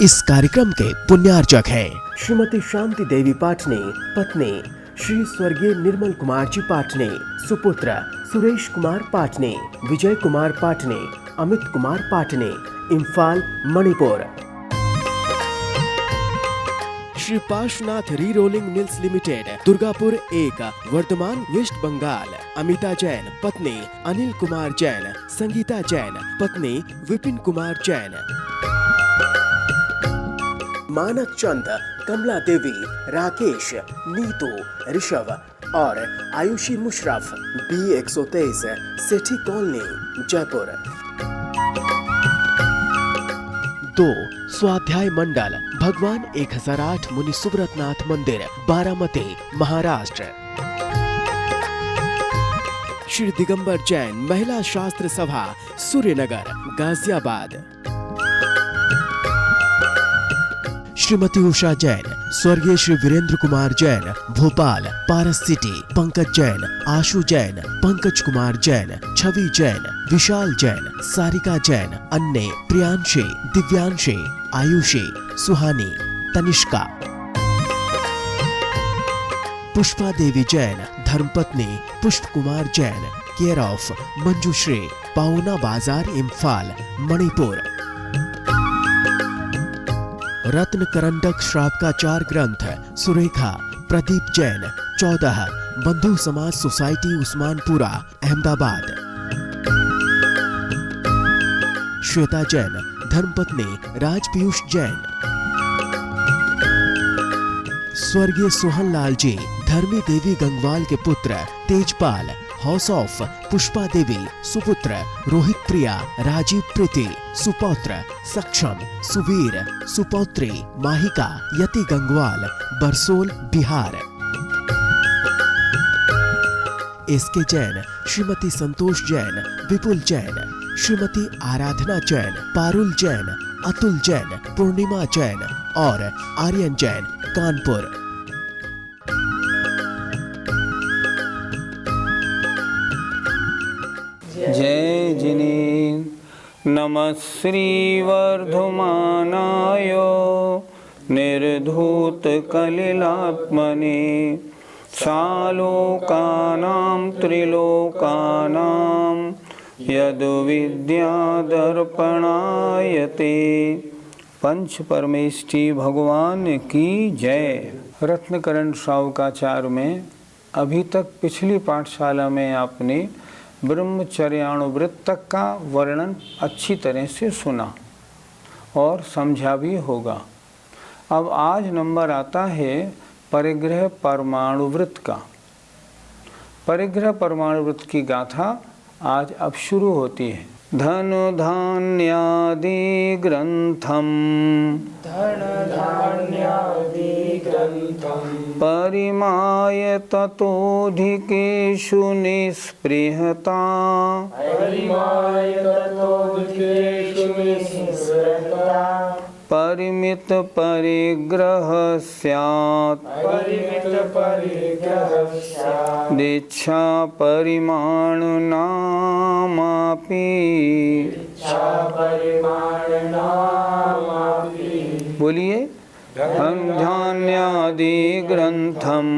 इस कार्यक्रम के पुण्यार्चक हैं श्रीमती शांति देवी पाटने, पत्नी श्री स्वर्गीय निर्मल कुमार जी पाटने, सुपुत्र Suresh Kumar पाटने, Vijay Kumar पाटने, Amit Kumar पाटने, Imphal, Manipur. Shri Parshwanath re rolling mills limited, Durgapur 1, Bardhaman, West Bengal. Amita Jain, पत्नी अनिल कुमार जैन, संगीता जैन, पत्नी विपिन कुमार जैन। मानक चंद, कमला देवी, राकेश, नीतू, ऋषभ और आयुषी मुशरफ, B123, सेठी कॉलोनी, जयपुर। 2. स्वाध्याय मंडल, भगवान 1008 मुनि सुब्रतनाथ मंदिर, बारामती, महाराष्ट्र। श्री दिगंबर जैन महिला शास्त्र सभा, सूर्यनगर, गाजियाबाद। श्रीमती उषा जैन, स्वर्गीय श्री वीरेंद्र कुमार जैन, भोपाल, पारस सिटी। पंकज जैन, आशु जैन, पंकज कुमार जैन, छवि जैन, विशाल जैन, सारिका जैन, अन्ने, प्रियांशी, दिव्यांशी, आयुषी, सुहानी, तनिष्का। पुष्पा देवी जैन, धर्मपत्नी पुष्प कुमार जैन, केयर ऑफ मंजुश्री, पाउना बाजार, इम्फाल, मणिपुर। रत्न करंडक श्रावकाचार ग्रंथ, सुरेखा, प्रदीप जैन, 14, बंधु समाज सोसाइटी, उस्मानपुरा, अहमदाबाद। श्वेता जैन, धर्मपत्नी राज पीयूष जैन। स्वर्गीय सोहन लाल जी, धर्मी देवी गंगवाल के पुत्र, तेजपाल, हाउस ऑफ पुष्पा देवी, सुपुत्र रोहित प्रिया, राजीव प्रीति, सुपौत्र सक्षम, सुवीर, सुपौत्री माहिका, यति गंगवाल, बरसोल, बिहार। एसके जैन, श्रीमती संतोष जैन, विपुल जैन, श्रीमती आराधना जैन, पारुल जैन, अतुल जैन, पूर्णिमा जैन और आर्यन जैन, कानपुर। जय जिने नमः श्री वर्धमानाय निर्धूत कलिलात्मने सालोकानां त्रिलोकानां यद् विद्या दर्पणायते। पंच परमेष्ठी भगवान की जय। रत्नकरण श्रावकाचार में अभी तक पिछली पाठशाला में आपने ब्रह्मचर्यानुवृत्त का वर्णन अच्छी तरह से सुना और समझा भी होगा। अब आज नंबर आता है परिग्रह परमाणुवृत्त का। परिग्रह परमाणुवृत्त की गाथा आज अब शुरू होती है। धन धान्यादि ग्रंथम परिमाय ततोधिकेषु निस्पृहता परिमित परिग्रह स्यात् दीक्षा परिमाण नामापि। बोलिए। धान्यादि ग्रंथम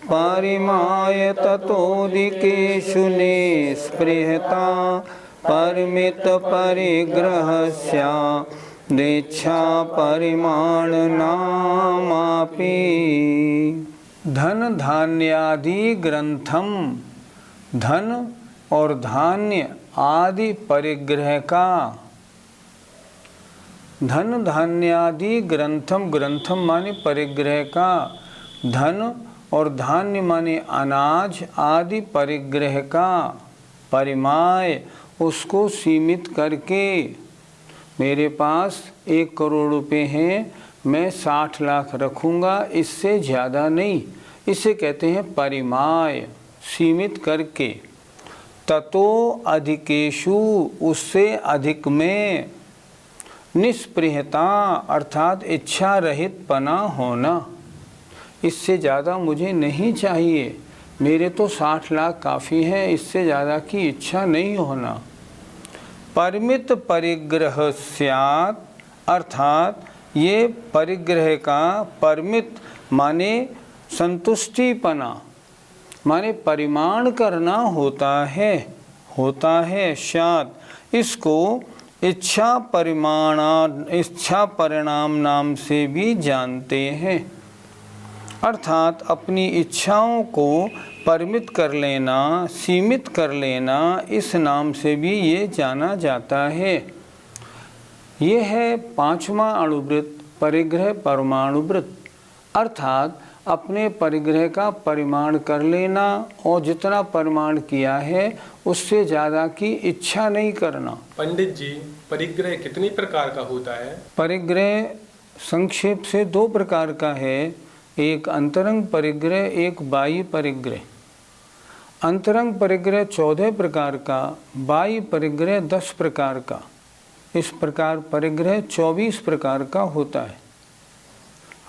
परिमाय ततोधिकेषु निस्पृहता परिमित परिग्रह स्यात् दीक्षा परिमाण नामापि। धन धान्यादि ग्रंथम, धन और धान्य आदि परिग्रह का। धन धान्यादि ग्रंथम, ग्रंथम माने परिग्रह का, धन और धान्य माने अनाज आदि परिग्रह का। परिमाय उसको सीमित करके, मेरे पास 1 करोड़ रुपए हैं, मैं 60 लाख रखूँगा, इससे ज़्यादा नहीं। इसे कहते हैं परिमाय, सीमित करके। ततो अधिकेषु, उससे अधिक में। निस्पृहता अर्थात इच्छा रहित पना होना, इससे ज़्यादा मुझे नहीं चाहिए, मेरे तो 60 लाख काफ़ी है, इससे ज़्यादा की इच्छा नहीं होना। परिमित परिग्रह स्यात् अर्थात ये परिग्रह का परिमित माने संतुष्टिपना माने परिमाण करना होता है शायद इसको इच्छा परिणाम नाम से भी जानते हैं। अर्थात अपनी इच्छाओं को परिमित कर लेना, सीमित कर लेना, इस नाम से भी ये जाना जाता है। ये है पांचवा अणुवृत्त, परिग्रह परमाणुवृत्त। अर्थात अपने परिग्रह का परिमाण कर लेना और जितना परिमाण किया है उससे ज़्यादा की इच्छा नहीं करना। पंडित जी, परिग्रह कितनी प्रकार का होता है? परिग्रह संक्षेप से दो प्रकार का है, एक अंतरंग परिग्रह, एक बाह्य परिग्रह। अंतरंग परिग्रह 14 प्रकार का, बाह्य परिग्रह 10 प्रकार का। इस प्रकार परिग्रह 24 प्रकार का होता है।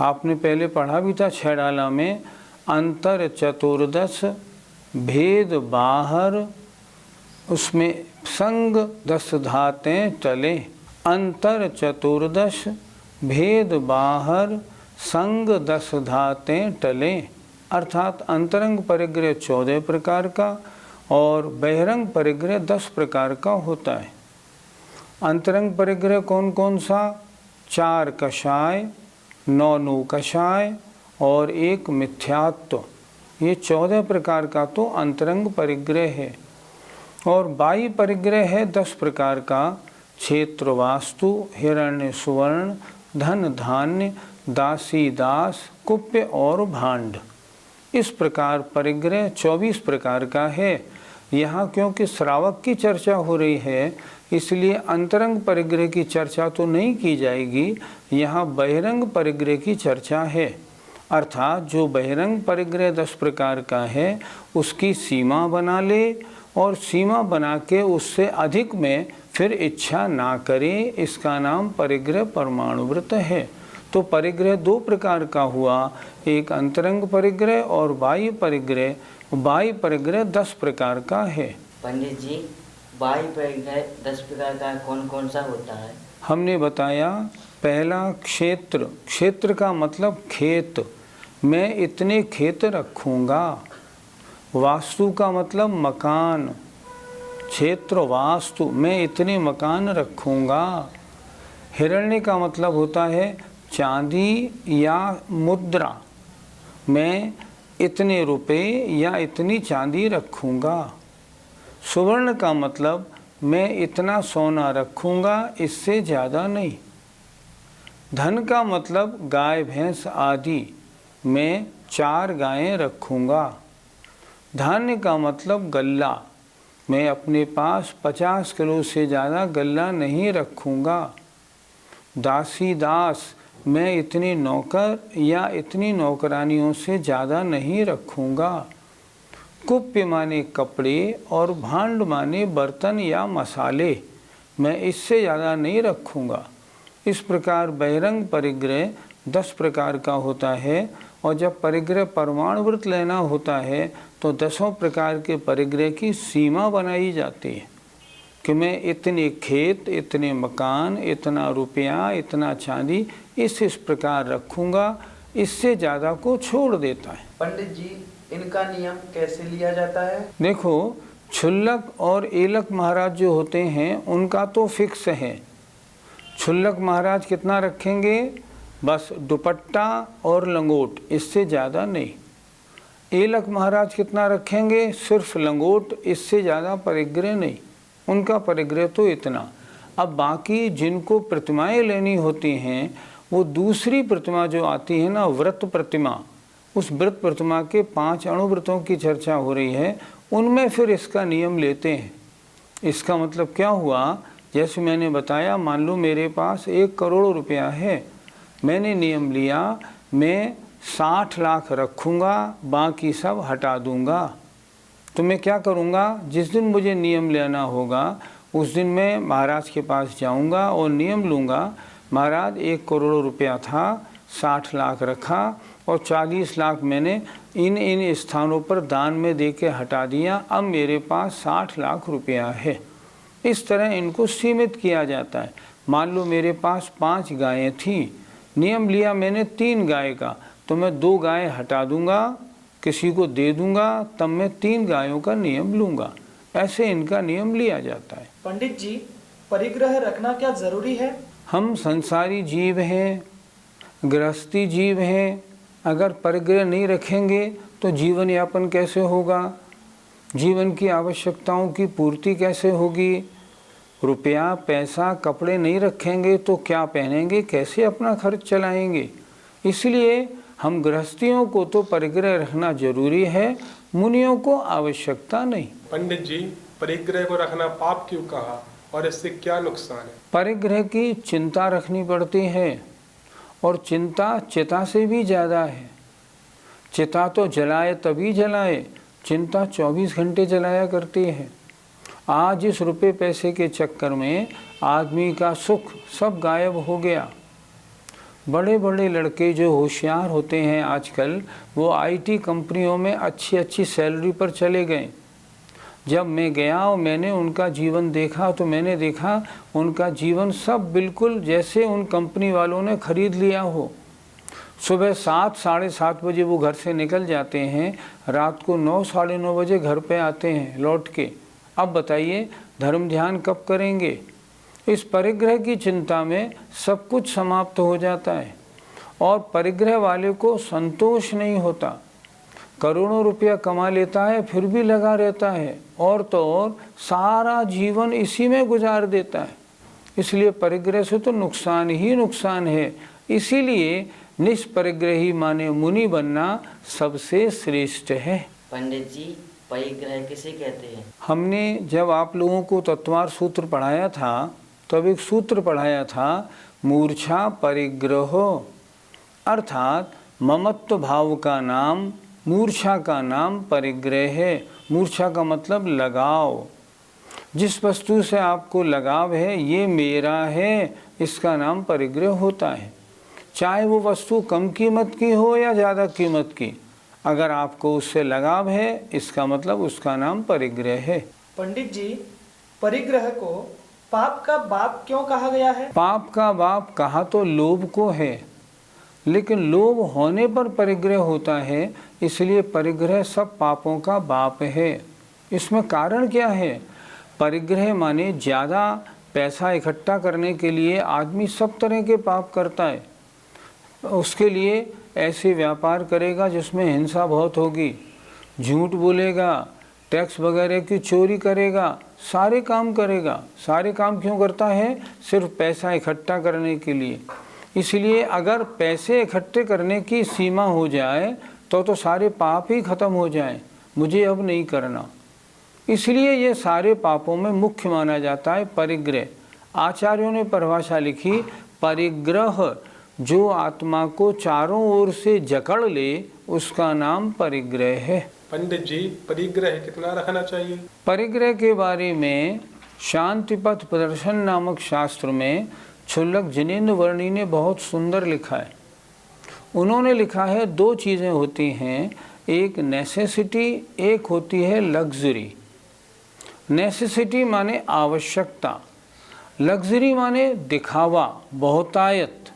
आपने पहले पढ़ा भी था छैडाला में, अंतर चतुर्दश, भेद बाहर, उसमें संग 10 धातें टले। अंतर चतुर्दश, भेद बाहर, संग 10 धातें टले। अर्थात अंतरंग परिग्रह 14 प्रकार का और बहिरंग परिग्रह 10 प्रकार का होता है। अंतरंग परिग्रह कौन कौन सा? 4 कषाय, 9 कषाय और 1 मिथ्यात्व। ये 14 प्रकार का तो अंतरंग परिग्रह है। और बाह्य परिग्रह है 10 प्रकार का, क्षेत्र वास्तु, हिरण्य सुवर्ण, धन धान्य, दासी दास, कुप्य और भांड। इस प्रकार परिग्रह 24 प्रकार का है। यहाँ क्योंकि श्रावक की चर्चा हो रही है इसलिए अंतरंग परिग्रह की चर्चा तो नहीं की जाएगी, यहाँ बहिरंग परिग्रह की चर्चा है। अर्थात जो बहिरंग परिग्रह 10 प्रकार का है उसकी सीमा बना ले और सीमा बना के उससे अधिक में फिर इच्छा ना करे, इसका नाम परिग्रह परमाणुवृत्त है। तो परिग्रह 2 प्रकार का हुआ, एक अंतरंग परिग्रह और बाह्य परिग्रह। बाह्य परिग्रह 10 प्रकार का है। पंडित जी, बाह्य परिग्रह 10 प्रकार का कौन कौन सा होता है? हमने बताया पहला क्षेत्र, क्षेत्र का मतलब खेत, मैं इतने खेत रखूँगा। वास्तु का मतलब मकान, क्षेत्र वास्तु, मैं इतने मकान रखूँगा। हिरण्य का मतलब होता है चांदी या मुद्रा, मैं इतने रुपए या इतनी चांदी रखूँगा। सुवर्ण का मतलब मैं इतना सोना रखूँगा, इससे ज़्यादा नहीं। धन का मतलब गाय भैंस आदि, मैं 4 गायें रखूँगा। धान्य का मतलब गल्ला, मैं अपने पास 50 किलो से ज़्यादा गल्ला नहीं रखूँगा। दासी दास, मैं इतने नौकर या इतनी नौकरानियों से ज़्यादा नहीं रखूँगा। कुप्य माने कपड़े और भांड माने बर्तन या मसाले, मैं इससे ज़्यादा नहीं रखूँगा। इस प्रकार बहिरंग परिग्रह 10 प्रकार का होता है। और जब परिग्रह परमाणुवृत्त लेना होता है तो 10 प्रकार के परिग्रह की सीमा बनाई जाती है कि मैं इतने खेत, इतने मकान, इतना रुपया, इतना चांदी इस प्रकार रखूँगा, इससे ज़्यादा को छोड़ देता है। पंडित जी, इनका नियम कैसे लिया जाता है? देखो, क्षुल्लक और एलक महाराज जो होते हैं उनका तो फिक्स है। क्षुल्लक महाराज कितना रखेंगे? बस दुपट्टा और लंगोट, इससे ज़्यादा नहीं। एलक महाराज कितना रखेंगे? सिर्फ लंगोट, इससे ज़्यादा परिग्रह नहीं। उनका परिग्रह तो इतना। अब बाकी जिनको प्रतिमाएं लेनी होती हैं वो दूसरी प्रतिमा जो आती है ना, व्रत प्रतिमा, उस व्रत प्रतिमा के 5 अणुव्रतों की चर्चा हो रही है, उनमें फिर इसका नियम लेते हैं। इसका मतलब क्या हुआ? जैसे मैंने बताया, मान लो मेरे पास 1 करोड़ रुपया है, मैंने नियम लिया मैं 60 लाख रखूँगा, बाकी सब हटा दूँगा। तो मैं क्या करूँगा? जिस दिन मुझे नियम लेना होगा उस दिन मैं महाराज के पास जाऊँगा और नियम लूँगा, महाराज 1 करोड़ रुपया था, 60 लाख रखा और 40 लाख मैंने इन स्थानों पर दान में दे के हटा दिया, अब मेरे पास 60 लाख रुपया है। इस तरह इनको सीमित किया जाता है। मान लो मेरे पास 5 गायें थीं नियम लिया मैंने 3 गाय का, तो मैं 2 गाय हटा दूंगा, किसी को दे दूंगा, तब मैं 3 गायों का नियम लूंगा। ऐसे इनका नियम लिया जाता है। पंडित जी, परिग्रह रखना क्या जरूरी है? हम संसारी जीव हैं, गृहस्थी जीव हैं, अगर परिग्रह नहीं रखेंगे तो जीवन यापन कैसे होगा? जीवन की आवश्यकताओं की पूर्ति कैसे होगी? रुपया पैसा कपड़े नहीं रखेंगे तो क्या पहनेंगे, कैसे अपना खर्च चलाएंगे? इसलिए हम गृहस्थियों को तो परिग्रह रखना जरूरी है, मुनियों को आवश्यकता नहीं। पंडित जी, परिग्रह को रखना पाप क्यों कहा और इससे क्या नुकसान है? परिग्रह की चिंता रखनी पड़ती है और चिंता चिता से भी ज़्यादा है। चिता तो जलाए तभी जलाए, चिंता 24 घंटे जलाया करती है। आज इस रुपए पैसे के चक्कर में आदमी का सुख सब गायब हो गया। बड़े बड़े लड़के जो होशियार होते हैं आजकल, वो आईटी कंपनियों में अच्छी अच्छी सैलरी पर चले गए। जब मैं गया और मैंने उनका जीवन देखा तो मैंने देखा उनका जीवन सब बिल्कुल जैसे उन कंपनी वालों ने खरीद लिया हो। सुबह 7 साढ़े 7 बजे वो घर से निकल जाते हैं, रात को 9 साढ़े 9 बजे घर पे आते हैं लौट के। अब बताइए धर्म ध्यान कब करेंगे? इस परिग्रह की चिंता में सब कुछ समाप्त हो जाता है और परिग्रह वाले को संतोष नहीं होता। करोड़ों रुपया कमा लेता है फिर भी लगा रहता है, और तो और सारा जीवन इसी में गुजार देता है। इसलिए परिग्रह से तो नुकसान ही नुकसान है। इसीलिए निष्परिग्रही माने मुनि बनना सबसे श्रेष्ठ है। पंडित जी, परिग्रह किसे कहते हैं? हमने जब आप लोगों को तत्वार सूत्र पढ़ाया था तब एक सूत्र पढ़ाया था, मूर्छा परिग्रह, अर्थात ममत्व भाव का नाम मूर्छा का नाम परिग्रह है। मूर्छा का मतलब लगाव। जिस वस्तु से आपको लगाव है, ये मेरा है, इसका नाम परिग्रह होता है। चाहे वो वस्तु कम कीमत की हो या ज़्यादा कीमत की, अगर आपको उससे लगाव है, इसका मतलब उसका नाम परिग्रह है। पंडित जी, परिग्रह को पाप का बाप क्यों कहा गया है? पाप का बाप कहा तो लोभ को है, लेकिन लोभ होने पर परिग्रह होता है, इसलिए परिग्रह सब पापों का बाप है। इसमें कारण क्या है? परिग्रह माने ज़्यादा पैसा इकट्ठा करने के लिए आदमी सब तरह के पाप करता है। उसके लिए ऐसे व्यापार करेगा जिसमें हिंसा बहुत होगी, झूठ बोलेगा, टैक्स वगैरह की चोरी करेगा, सारे काम करेगा। सारे काम क्यों करता है? सिर्फ पैसा इकट्ठा करने के लिए। इसलिए अगर पैसे इकट्ठे करने की सीमा हो जाए तो सारे पाप ही खत्म हो जाएं, मुझे अब नहीं करना। इसलिए ये सारे पापों में मुख्य माना जाता है परिग्रह। आचार्यों ने परिभाषा लिखी, परिग्रह जो आत्मा को चारों ओर से जकड़ ले उसका नाम परिग्रह है। पंडित जी, परिग्रह कितना रखना चाहिए? परिग्रह के बारे में शांति पथ प्रदर्शन नामक शास्त्र में क्षुल्लक जिनेन्द्र वर्णी ने बहुत सुंदर लिखा है। उन्होंने लिखा है 2 चीज़ें होती हैं, एक नेसेसिटी, एक होती है लग्जरी। नेसेसिटी माने आवश्यकता, लग्जरी माने दिखावा, बहुतायत।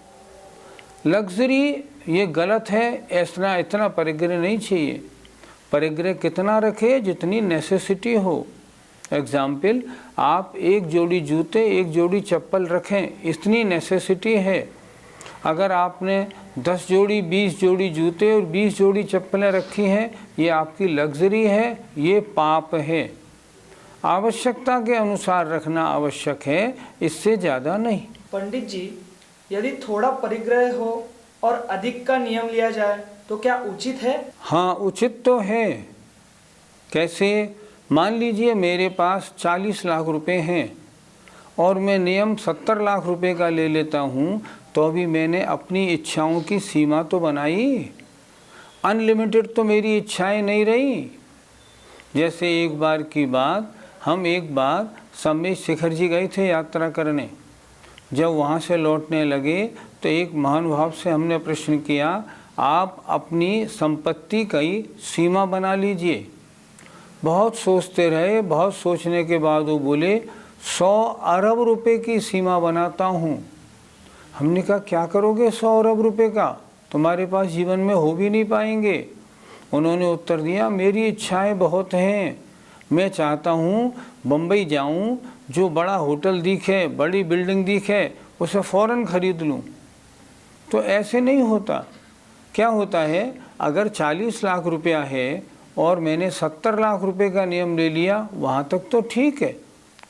लग्जरी ये गलत है, ऐसा इतना परिग्रह नहीं चाहिए। परिग्रह कितना रखे? जितनी नेसेसिटी हो। एग्जाम्पल, आप 1 जोड़ी जूते 1 जोड़ी चप्पल रखें, इतनी नेसेसिटी है। अगर आपने 10 जोड़ी 20 जोड़ी जूते और 20 जोड़ी चप्पलें रखी हैं, ये आपकी लग्जरी है, ये पाप है। आवश्यकता के अनुसार रखना आवश्यक है, इससे ज़्यादा नहीं। पंडित जी, यदि थोड़ा परिग्रह हो और अधिक का नियम लिया जाए तो क्या उचित है? हाँ, उचित तो है। कैसे? मान लीजिए मेरे पास 40 लाख रुपए हैं और मैं नियम 70 लाख रुपए का ले लेता हूँ, तो अभी मैंने अपनी इच्छाओं की सीमा तो बनाई। अनलिमिटेड तो मेरी इच्छाएं नहीं रही। जैसे एक बार की बात, हम एक बार सम्मेत शिखर जी गए थे यात्रा करने। जब वहाँ से लौटने लगे तो एक महानुभाव से हमने प्रश्न किया, आप अपनी संपत्ति की सीमा बना लीजिए। बहुत सोचते रहे, बहुत सोचने के बाद वो बोले 100 अरब रुपए की सीमा बनाता हूँ। हमने कहा क्या करोगे 100 अरब रुपए का, तुम्हारे पास जीवन में हो भी नहीं पाएंगे। उन्होंने उत्तर दिया, मेरी इच्छाएं बहुत हैं, मैं चाहता हूँ बम्बई जाऊँ, जो बड़ा होटल दिखे, बड़ी बिल्डिंग दिखे, उसे फ़ौरन ख़रीद लूँ। तो ऐसे नहीं होता। क्या होता है, अगर 40 लाख रुपया है और मैंने 70 लाख रुपए का नियम ले लिया, वहाँ तक तो ठीक है।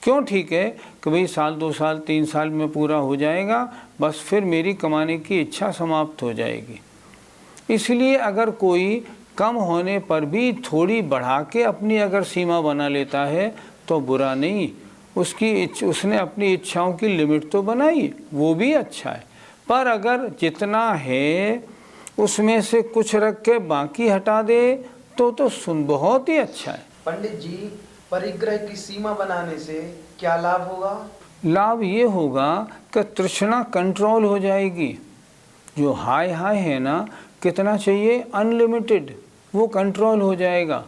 क्यों ठीक है कि भाई साल 2 साल 3 साल में पूरा हो जाएगा, बस फिर मेरी कमाने की इच्छा समाप्त हो जाएगी। इसलिए अगर कोई कम होने पर भी थोड़ी बढ़ा के अपनी अगर सीमा बना लेता है तो बुरा नहीं, उसने अपनी इच्छाओं की लिमिट तो बनाई, वो भी अच्छा है। पर अगर जितना है उसमें से कुछ रख के बाकी हटा दे तो सुन बहुत ही अच्छा है। पंडित जी, परिग्रह की सीमा बनाने से क्या लाभ होगा? लाभ ये होगा कि तृष्णा कंट्रोल हो जाएगी। जो हाई है ना, कितना चाहिए, अनलिमिटेड, वो कंट्रोल हो जाएगा।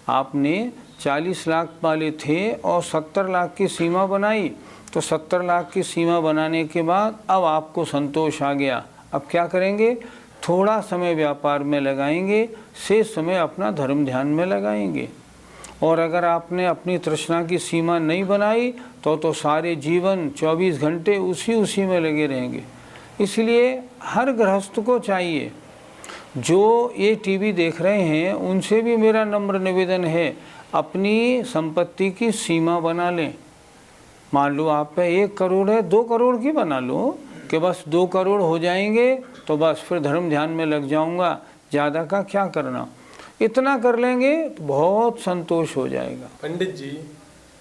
आपने 40 लाख वाले थे और 70 लाख की सीमा बनाई, तो 70 लाख की सीमा बनाने के बाद अब आपको संतोष आ गया। अब क्या करेंगे, थोड़ा समय व्यापार में लगाएंगे, शेष समय अपना धर्म ध्यान में लगाएंगे। और अगर आपने अपनी तृष्णा की सीमा नहीं बनाई तो सारे जीवन 24 घंटे उसी में लगे रहेंगे। इसलिए हर गृहस्थ को चाहिए, जो ये टीवी देख रहे हैं उनसे भी मेरा नम्र निवेदन है, अपनी संपत्ति की सीमा बना लें। मान लो आप पे 1 करोड़ है, 2 करोड़ की बना लो कि बस 2 करोड़ हो जाएंगे तो बस फिर धर्म ध्यान में लग जाऊंगा, ज़्यादा का क्या करना। इतना कर लेंगे तो बहुत संतोष हो जाएगा। पंडित जी,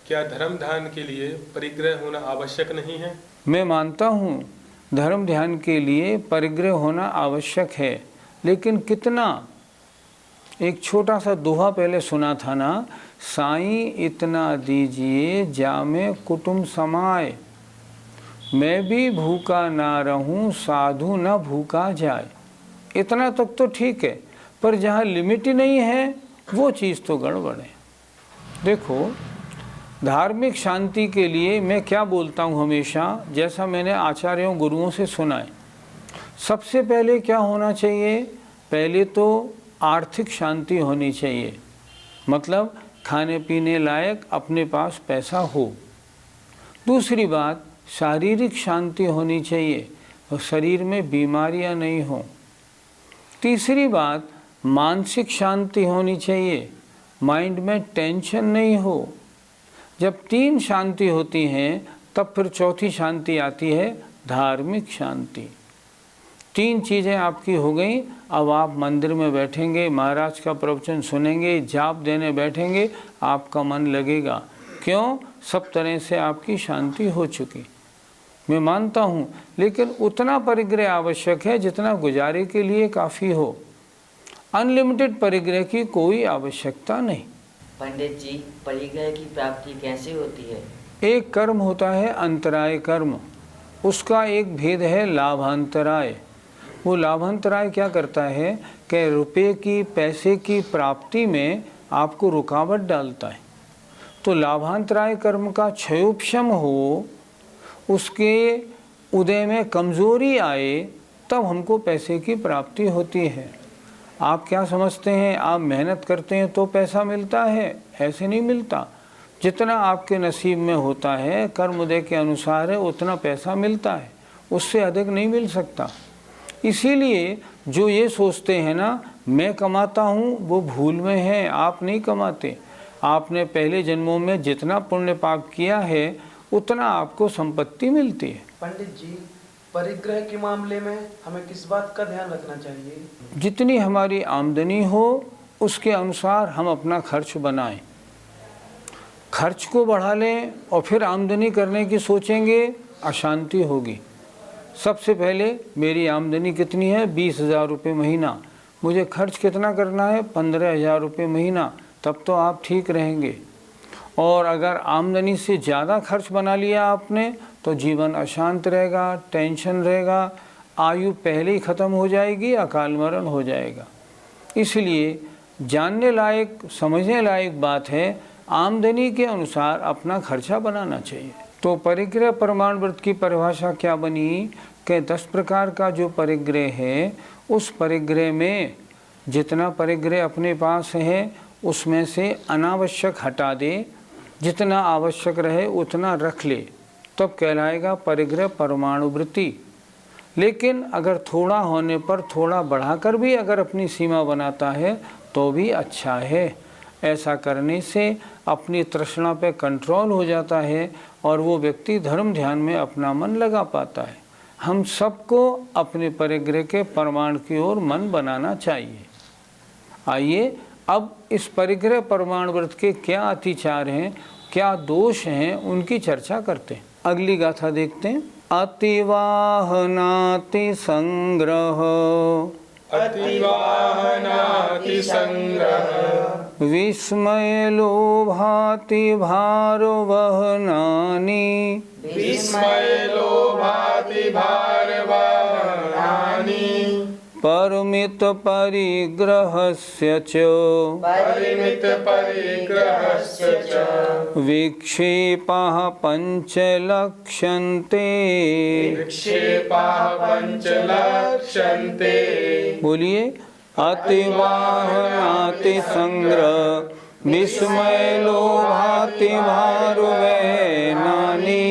क्या धर्म ध्यान के लिए परिग्रह होना आवश्यक नहीं है? मैं मानता हूँ धर्म ध्यान के लिए परिग्रह होना आवश्यक है, लेकिन कितना। एक छोटा सा दोहा पहले सुना था ना, साईं इतना दीजिए जामे कुटुंब समाए, मैं भी भूखा ना रहूं साधु न भूखा जाए। इतना तक तो ठीक है, पर जहाँ लिमिट ही नहीं है वो चीज़ तो गड़बड़ है। देखो, धार्मिक शांति के लिए मैं क्या बोलता हूँ हमेशा, जैसा मैंने आचार्यों गुरुओं से सुना है, सबसे पहले क्या होना चाहिए, पहले तो आर्थिक शांति होनी चाहिए, मतलब खाने पीने लायक अपने पास पैसा हो। दूसरी बात, शारीरिक शांति होनी चाहिए और शरीर में बीमारियां नहीं हों। तीसरी बात, मानसिक शांति होनी चाहिए, माइंड में टेंशन नहीं हो। जब 3 शांति होती हैं तब फिर चौथी शांति आती है, धार्मिक शांति। 3 चीज़ें आपकी हो गई। अब आप मंदिर में बैठेंगे, महाराज का प्रवचन सुनेंगे, जाप देने बैठेंगे, आपका मन लगेगा। क्यों? सब तरह से आपकी शांति हो चुकी। मैं मानता हूँ, लेकिन उतना परिग्रह आवश्यक है जितना गुजारे के लिए काफ़ी हो। अनलिमिटेड परिग्रह की कोई आवश्यकता नहीं। पंडित जी, परिग्रह की प्राप्ति कैसे होती है? एक कर्म होता है अंतराय कर्म, उसका एक भेद है लाभांतराय। वो लाभांतराय क्या करता है कि रुपए की, पैसे की प्राप्ति में आपको रुकावट डालता है। तो लाभांतराय कर्म का क्षयोपशम हो, उसके उदय में कमज़ोरी आए, तब हमको पैसे की प्राप्ति होती है। आप क्या समझते हैं, आप मेहनत करते हैं तो पैसा मिलता है? ऐसे नहीं मिलता। जितना आपके नसीब में होता है, कर्म उदय के अनुसार है, उतना पैसा मिलता है, उससे अधिक नहीं मिल सकता। इसीलिए जो ये सोचते हैं ना मैं कमाता हूँ, वो भूल में है। आप नहीं कमाते, आपने पहले जन्मों में जितना पुण्य पाप किया है उतना आपको संपत्ति मिलती है। पंडित जी, परिग्रह के मामले में हमें किस बात का ध्यान रखना चाहिए? जितनी हमारी आमदनी हो उसके अनुसार हम अपना खर्च बनाएं। खर्च को बढ़ा लें और फिर आमदनी करने की सोचेंगे, अशांति होगी। सबसे पहले मेरी आमदनी कितनी है, 20,000 रुपये महीना, मुझे खर्च कितना करना है, 15,000 रुपये महीना, तब तो आप ठीक रहेंगे। और अगर आमदनी से ज़्यादा खर्च बना लिया आपने तो जीवन अशांत रहेगा, टेंशन रहेगा, आयु पहले ही ख़त्म हो जाएगी, अकाल मरण हो जाएगा। इसलिए जानने लायक, समझने लायक बात है, आमदनी के अनुसार अपना खर्चा बनाना चाहिए। तो परिग्रह प्रमाण व्रत की परिभाषा क्या बनी कि 10 प्रकार का जो परिग्रह है उस परिग्रह में जितना परिग्रह अपने पास है उसमें से अनावश्यक हटा दे, जितना आवश्यक रहे उतना रख ले, तब कहलाएगा परिग्रह परमाणु वृत्ति। लेकिन अगर थोड़ा होने पर थोड़ा बढ़ाकर भी अगर अपनी सीमा बनाता है तो भी अच्छा है। ऐसा करने से अपनी तृष्णा पे कंट्रोल हो जाता है और वो व्यक्ति धर्म ध्यान में अपना मन लगा पाता है। हम सबको अपने परिग्रह के प्रमाण की ओर मन बनाना चाहिए। आइए अब इस परिग्रह प्रमाण व्रत के क्या अतिचार हैं, क्या दोष हैं, उनकी चर्चा करते हैं। अगली गाथा देखते हैं। अतिवाहनाति संग्रह अतिवाहनाति संग्रह विस्मय लोभाति भार वहनानि विस्मय लोभाति भार वहनानि परमित परिग्रहस्य च परिमित परिग्रहस्य च विक्षेपः पंचलक्ष्यन्ते विक्षेपाः पंचलक्ष्यन्ते। बोलिए। अतिवाहनाति संग्रह विस्मय लोभाति भार वहनानि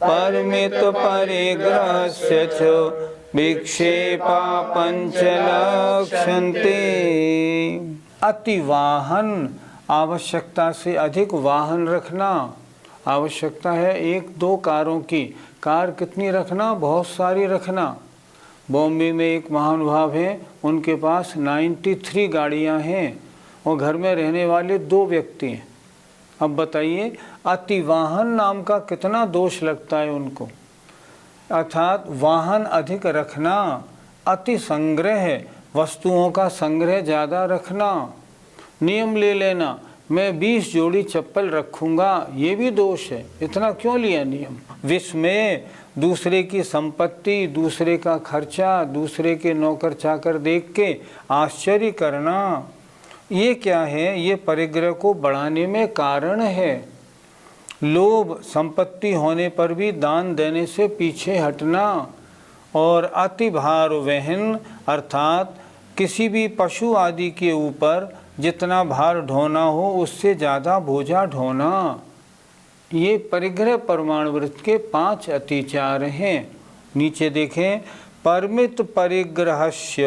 परमित परिग्रहस्य च विक्षेपा पंचलक्ष्यन्ते। अतिवाहन, आवश्यकता से अधिक वाहन रखना। आवश्यकता है 1-2 कारों की, कार कितनी रखना, बहुत सारी रखना। बॉम्बे में एक महानुभाव हैं, उनके पास 93 गाड़ियां हैं और घर में रहने वाले 2 व्यक्ति हैं। अब बताइए अतिवाहन नाम का कितना दोष लगता है उनको। अर्थात वाहन अधिक रखना, अति संग्रह, वस्तुओं का संग्रह ज़्यादा रखना। नियम ले लेना, मैं 20 जोड़ी चप्पल रखूँगा, ये भी दोष है। इतना क्यों लिया नियम। विस्मय, दूसरे की संपत्ति, दूसरे का खर्चा, दूसरे के नौकर चाकर देख के आश्चर्य करना, ये क्या है, ये परिग्रह को बढ़ाने में कारण है। लोभ, संपत्ति होने पर भी दान देने से पीछे हटना। और अति भार वहन, अर्थात किसी भी पशु आदि के ऊपर जितना भार ढोना हो उससे ज़्यादा बोझा ढोना। ये परिग्रह परमाणु व्रत के 5 अतिचार हैं। नीचे देखें। परमित परिग्रहस्य,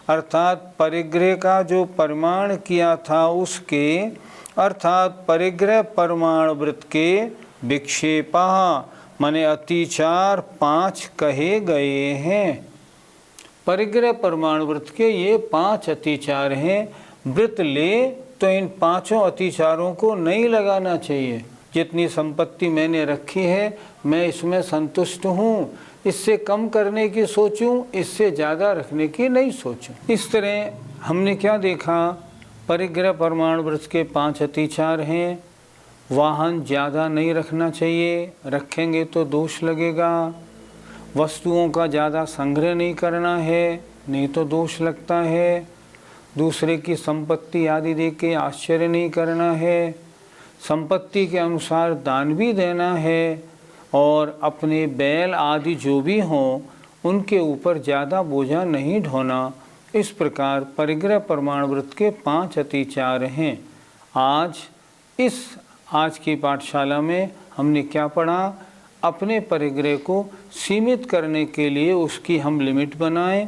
अर्थात परिग्रह का जो प्रमाण किया था उसके, अर्थात परिग्रह परमाणु व्रत के विक्षेपा माने अतिचार 5 कहे गए हैं। परिग्रह परमाणु व्रत के ये 5 अतिचार हैं। व्रत ले तो इन 5 अतिचारों को नहीं लगाना चाहिए। जितनी संपत्ति मैंने रखी है मैं इसमें संतुष्ट हूँ, इससे कम करने की सोचूं, इससे ज़्यादा रखने की नहीं सोचूं। इस तरह हमने क्या देखा, परिग्रह परमाणु व्रत के 5 अतिचार हैं। वाहन ज़्यादा नहीं रखना चाहिए, रखेंगे तो दोष लगेगा। वस्तुओं का ज़्यादा संग्रह नहीं करना है, नहीं तो दोष लगता है। दूसरे की संपत्ति आदि देख के आश्चर्य नहीं करना है। संपत्ति के अनुसार दान भी देना है। और अपने बैल आदि जो भी हों उनके ऊपर ज़्यादा बोझा नहीं ढोना। इस प्रकार परिग्रह परमाणु व्रत के 5 अतिचार हैं। आज की पाठशाला में हमने क्या पढ़ा, अपने परिग्रह को सीमित करने के लिए उसकी हम लिमिट बनाएं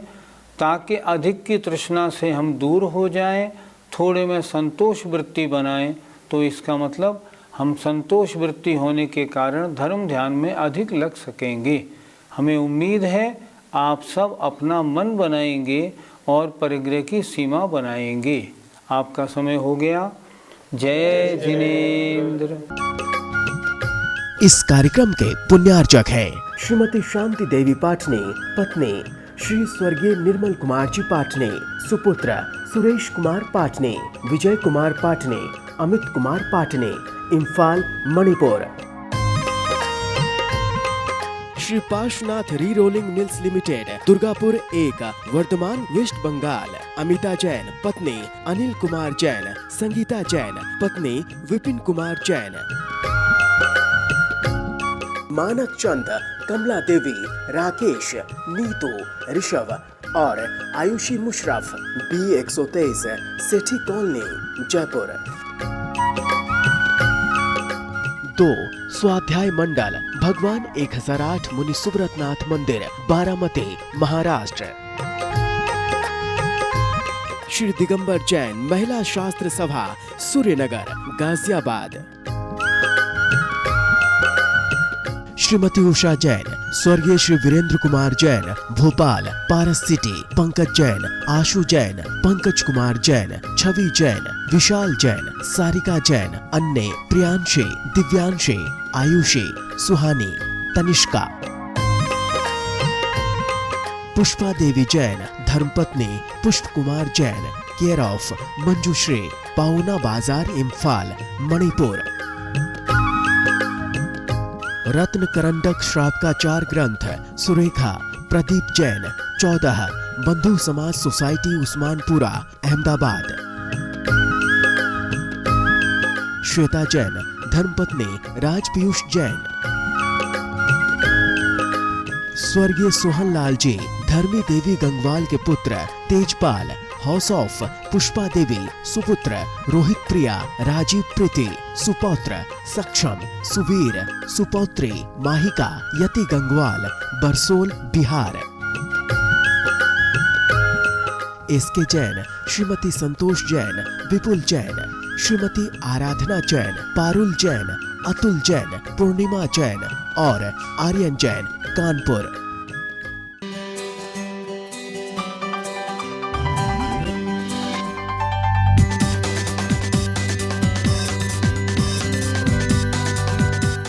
ताकि अधिक की तृष्णा से हम दूर हो जाएं, थोड़े में संतोष वृत्ति बनाएं। तो इसका मतलब हम संतोष वृत्ति होने के कारण धर्म ध्यान में अधिक लग सकेंगे। हमें उम्मीद है आप सब अपना मन बनाएंगे और परिग्रह की सीमा बनाएंगे। आपका समय हो गया। जय जिनेंद्र। इस कार्यक्रम के पुण्यार्चक हैं श्रीमती शांति देवी पाटने, पत्नी श्री स्वर्गीय निर्मल कुमार जी पाटने, सुपुत्र Suresh Kumar पाटने, Vijay Kumar पाटने, Amit Kumar पाटने, Imphal Manipur. Shri Parshwanath re rolling mills limited, Durgapur 1, Bardhaman, West Bengal. Amita Jain, पत्नी अनिल कुमार जैन, संगीता जैन, पत्नी विपिन कुमार जैन। मानक चंद, कमला देवी, राकेश, नीतू, ऋषभ और आयुषी मुशरफ, B123, सेठी कॉलोनी, जयपुर। 2. स्वाध्याय मंडल भगवान 1008 मुनि सुब्रतनाथ मंदिर, बारामती, महाराष्ट्र। श्री दिगंबर जैन महिला शास्त्र सभा, सूर्यनगर, गाजियाबाद। श्रीमती उषा जैन, स्वर्गीय श्री वीरेंद्र कुमार जैन, भोपाल, पारस सिटी, पंकज जैन, आशु जैन, पंकज कुमार जैन, छवि जैन, विशाल जैन, सारिका जैन, अन्य प्रियांशी, दिव्यांशी, आयुषी, सुहानी, तनिष्का। पुष्पा देवी जैन, धर्मपत्नी पुष्प कुमार जैन, केयर ऑफ मंजुश्री, पाउना बाजार, इम्फाल, मणिपुर। रत्न करंडक श्रावकाचार ग्रंथ, सुरेखा, प्रदीप जैन, 14, बंधु समाज सोसाइटी, उस्मानपुरा, अहमदाबाद। श्वेता जैन, धर्मपत्नी राज पीयूष जैन। स्वर्गीय सोहन लाल जी, धर्मी देवी गंगवाल के पुत्र, तेजपाल, हाउस ऑफ पुष्पा देवी, सुपुत्र रोहित प्रिया, राजीव प्रीति, सुपौत्र सक्षम, सुवीर, सुपौत्री माहिका, यति गंगवाल, बरसोल, बिहार। एसके जैन, श्रीमती संतोष जैन, विपुल जैन, श्रीमती आराधना जैन, पारुल जैन, अतुल जैन, पूर्णिमा जैन और आर्यन जैन, कानपुर।